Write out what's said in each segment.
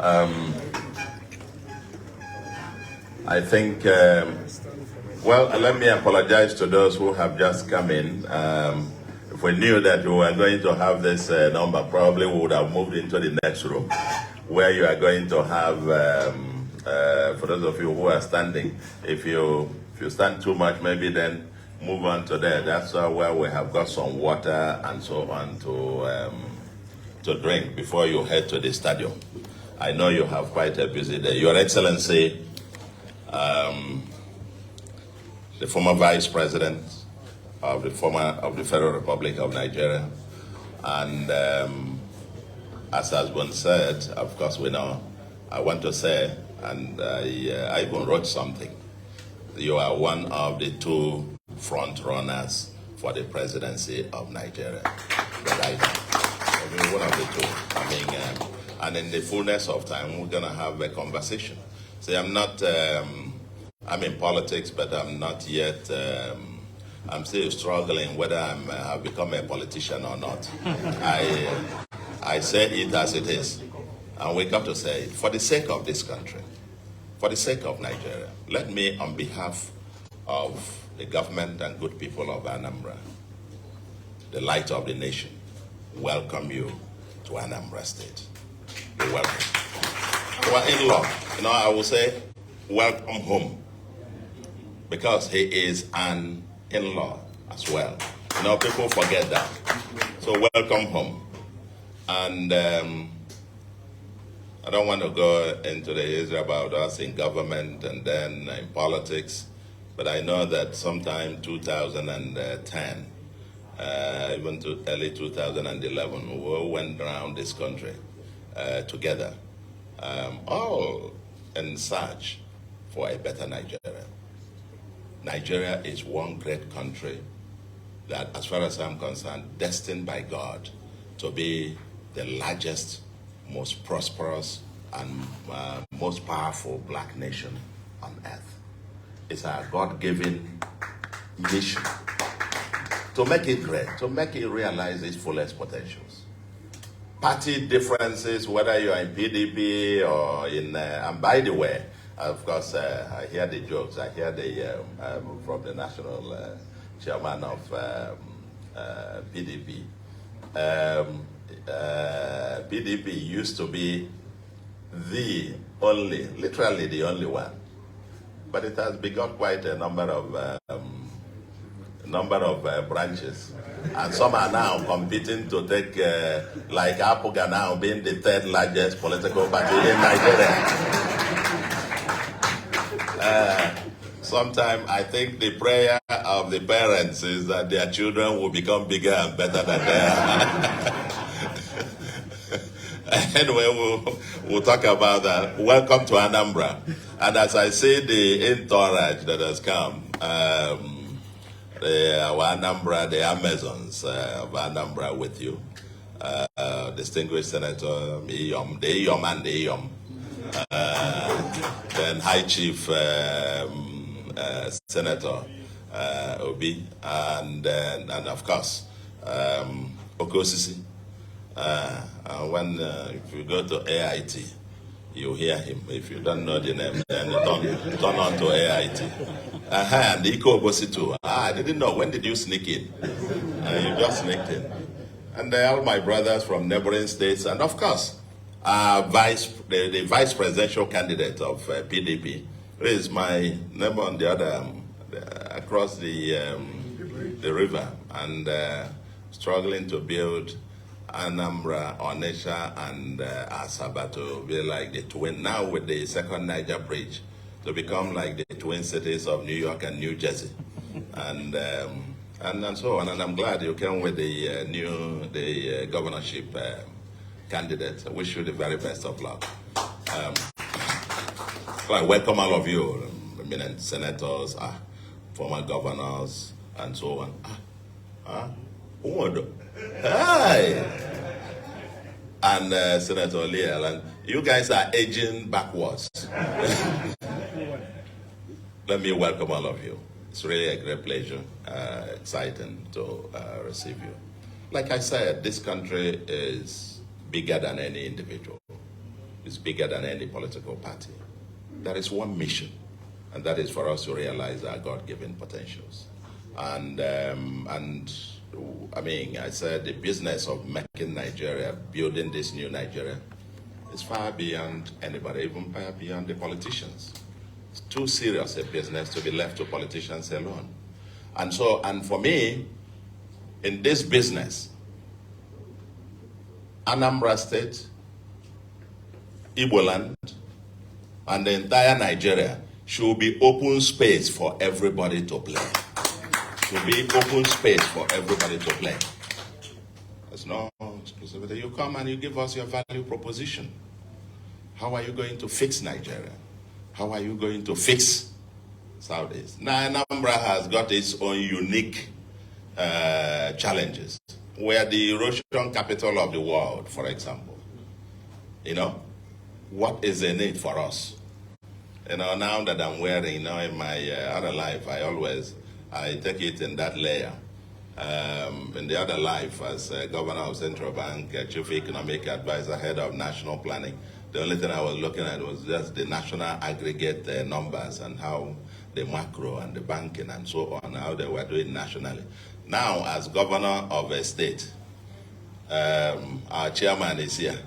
I think, well, let me apologize to those who have just come in. If we knew that we were going to have this number, probably we would have moved into the next room, where you are going to have, for those of you who are standing, if you stand too much, maybe then move on to there. That's where we have got some water and so on to drink before you head to the stadium. I know you have quite a busy day. Your Excellency, the former Vice President of the Federal Republic of Nigeria, and as has been said, of course we know, I want to say, and I even wrote something, you are one of the two front runners for the presidency of Nigeria. One of the two. And in the fullness of time, we're going to have a conversation. See, I'm in politics, but I'm not yet, I'm still struggling whether I've become a politician or not. I say it as it is. And we got to say it for the sake of this country, for the sake of Nigeria. Let me, on behalf of the government and good people of Anambra, the light of the nation, welcome you to Anambra State. You're welcome. You are in-law. I will say, welcome home. Because he is an in-law as well. People forget that. So welcome home. And I don't want to go into the history about us in government and then in politics, but I know that sometime 2010, even to early 2011, we all went around this country together, all in search for a better Nigeria. Nigeria is one great country that, as far as I'm concerned, destined by God to be the largest, most prosperous, and most powerful black nation on earth. It's our God-given mission to make it great, to make it realize its fullest potentials. Party differences, whether you are in PDP or in, and by the way, of course, I hear the jokes. I hear from the national chairman of PDP. PDP used to be the only, literally the only one, but it has begot quite a number of branches, and some are now competing to take, like Awka now being the third largest political party in Nigeria. Sometimes I think the prayer of the parents is that their children will become bigger and better than they are. Anyway, we'll talk about that. Welcome to Anambra. And as I see the entourage that has come, our Anambra, the Amazons of Anambra with you, distinguished Senator Iyom, the Iyom and the Iyom. Then High Chief Senator Obi, and of course Okosisi. If you go to AIT, you hear him. If you don't know the name, then turn on to AIT. And Iko Obosi too. I didn't know. When did you sneak in? You just sneaked in. And all my brothers from neighboring states, and of course, the vice presidential candidate of PDP, who is my neighbor on the other, across the river, and struggling to build Anambra, Onitsha, and Asaba to be like the twin, now with the second Niger bridge, to become like the twin cities of New York and New Jersey, and so on. And I'm glad you came with the governorship candidate. I wish you the very best of luck. I welcome all of you, eminent senators, former governors, and so on. Hi! And Senator Leal, and you guys are aging backwards. Let me welcome all of you. It's really a great pleasure, exciting to receive you. Like I said, this country is bigger than any individual. is bigger than any political party. There is one mission, and that is for us to realize our God-given potentials. And I mean, I said the business of making Nigeria, building this new Nigeria, is far beyond anybody, even far beyond the politicians. It's too serious a business to be left to politicians alone. And so, and for me, in this business, Anambra State, Igbo land, and the entire Nigeria should be open space for everybody to play. Should be open space for everybody to play. There's no exclusivity. You come and you give us your value proposition. How are you going to fix Nigeria? How are you going to fix Southeast? Now, Anambra has got its own unique challenges. We're the erosion capital of the world, for example. You know, what is the need for us? You know, now that I'm wearing, you know, in my other life, I take it in that layer. In the other life, as governor of Central Bank, chief economic advisor, head of national planning, the only thing I was looking at was just the national aggregate numbers and how the macro and the banking and so on, how they were doing nationally. Now, as governor of a state, our chairman is here,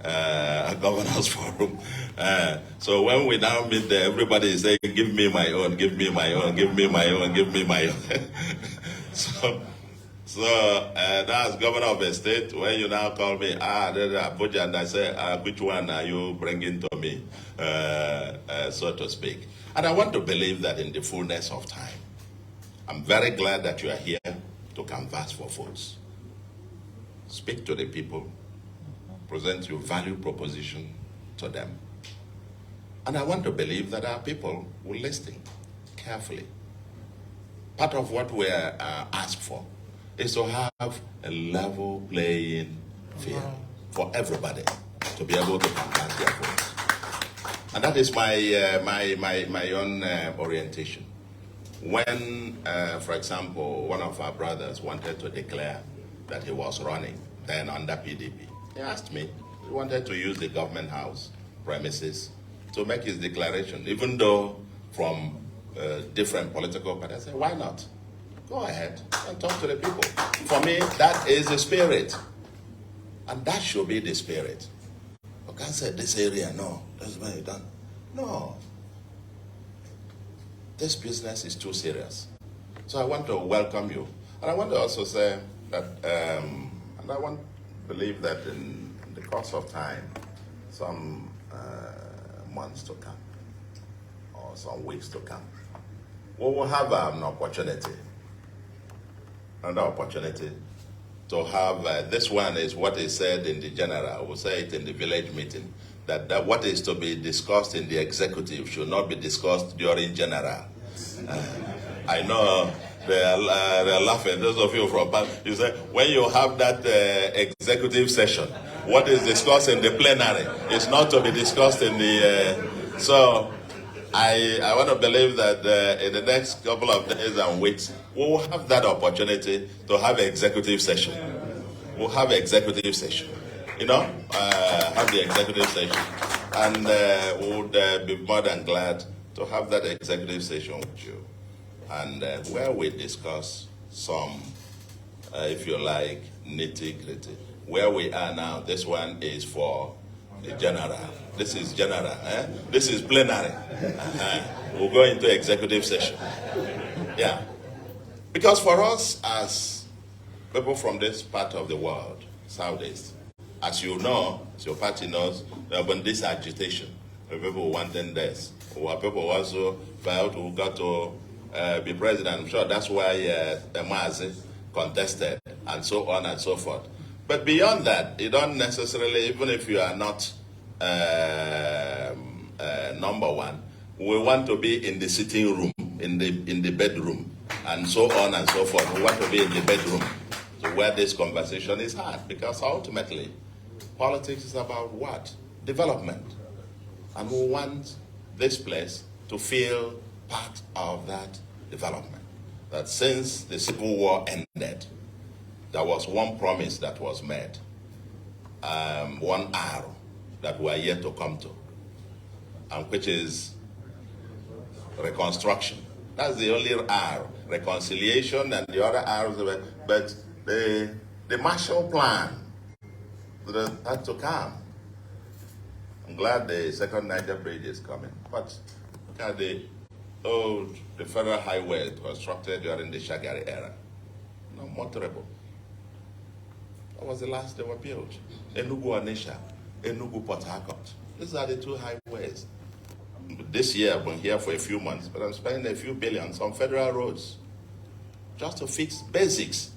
a governors forum. So when we now meet there, everybody is saying, give me my own, give me my own, give me my own, give me my own. So that's governor of a state. When you now call me, Abuja, and I say, which one are you bringing to me, so to speak? And I want to believe that in the fullness of time, I'm very glad that you are here to canvass for votes. Speak to the people, present your value proposition to them. And I want to believe that our people will listen carefully. Part of what we're asked for is to have a level playing field for everybody to be able to canvass their votes. And that is my own orientation. When, for example, one of our brothers wanted to declare that he was running, then under PDP, he asked me, he wanted to use the government house premises to make his declaration, even though from different political parties. I said, why not? Go ahead and talk to the people. For me, that is the spirit. And that should be the spirit. You can't say this area, no, that's why you done. No. This business is too serious. So I want to welcome you. And I want to also say that, and I want to believe that in the course of time, some months to come, or some weeks to come, we will have an opportunity, another opportunity to have, this one is what is said in the general, we'll say it in the village meeting, that what is to be discussed in the executive should not be discussed during general. I know they're laughing, those of you from, you say, when you have that executive session, what is discussed in the plenary is not to be discussed in the, so I want to believe that in the next couple of days and weeks, we'll have that opportunity to have an executive session. We'll have an executive session, you know, have the executive session. And we would be more than glad to have that executive session with you. And where we discuss some, if you like, nitty-gritty. Where we are now, this one is for the general. This is general. This is plenary. We'll go into executive session. Yeah. Because for us, as people from this part of the world, Southeast, as you know, as your party knows, when this agitation, people wanting this, or people also felt who got to be president. I'm sure that's why Mazi contested, and so on and so forth. But beyond that, you don't necessarily, even if you are not number one, we want to be in the sitting room, in the bedroom, and so on and so forth. We want to be in the bedroom, so where this conversation is had, because ultimately, politics is about what? Development. And we want this place to feel part of that development. That since the Civil War ended, there was one promise that was made, one arrow that we are yet to come to, and which is reconstruction. That's the only R. Reconciliation and the other R's, but the Marshall Plan that had to come. I'm glad the second Niger Bridge is coming, but look at the federal highway constructed during the Shagari era. No more terrible. That was the last they were built. Enugu Onitsha, Enugu Port Harcourt. These are the two highways. This year I've been here for a few months, but I'm spending a few billions on federal roads just to fix basics.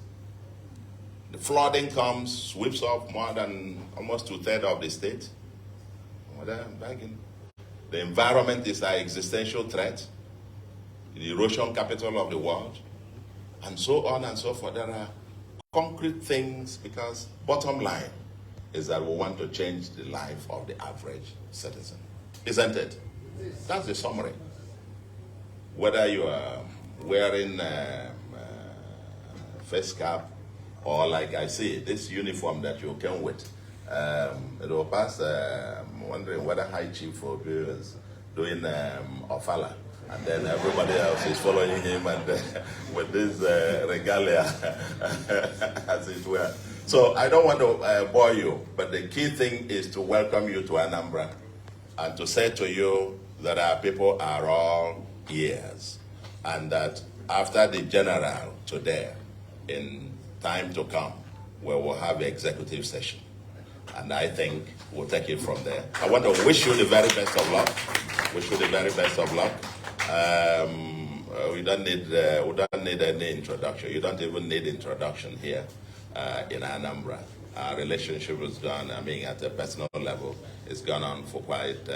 The flooding comes, sweeps off more than almost 2/3 of the state. The environment is our existential threat, the erosion capital of the world, and so on and so forth. There are concrete things, because bottom line is that we want to change the life of the average citizen. Isn't it? That's the summary. Whether you are wearing face cap, or like I see, this uniform that you came with, it will pass, wondering whether High Chief Obi is doing Ofala, and then everybody else is following him, and with this regalia, as it were. So I don't want to bore you, but the key thing is to welcome you to Anambra and to say to you that our people are all ears, and that after the general today, in time to come, we will have an executive session. And I think we'll take it from there. I want to wish you the very best of luck. Wish you the very best of luck. We don't need any introduction. You don't even need introduction here in Anambra. Our relationship is gone, I mean, at a personal level, it's gone on for quite,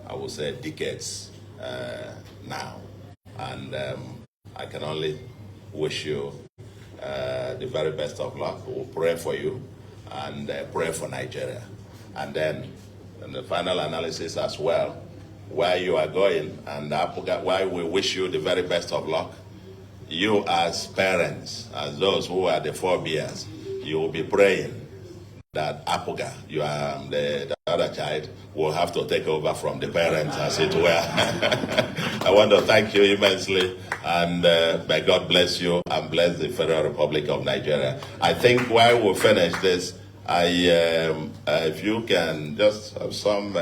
I would say, decades now. And I can only wish you the very best of luck. We'll pray for you and pray for Nigeria. And then in the final analysis as well, where you are going, and why we wish you the very best of luck. You as parents, as those who are the forebears, you will be praying that Apuga, you are the other child, will have to take over from the parents, as it were. I want to thank you immensely, and may God bless you and bless the Federal Republic of Nigeria. I think while we finish this, if you can just have some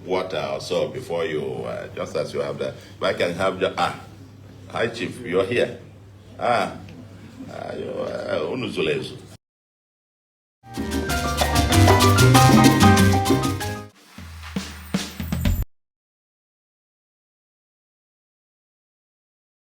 water or so before you, just as you have that. If I can have the, hi Chief, you're here. Unuzulezu.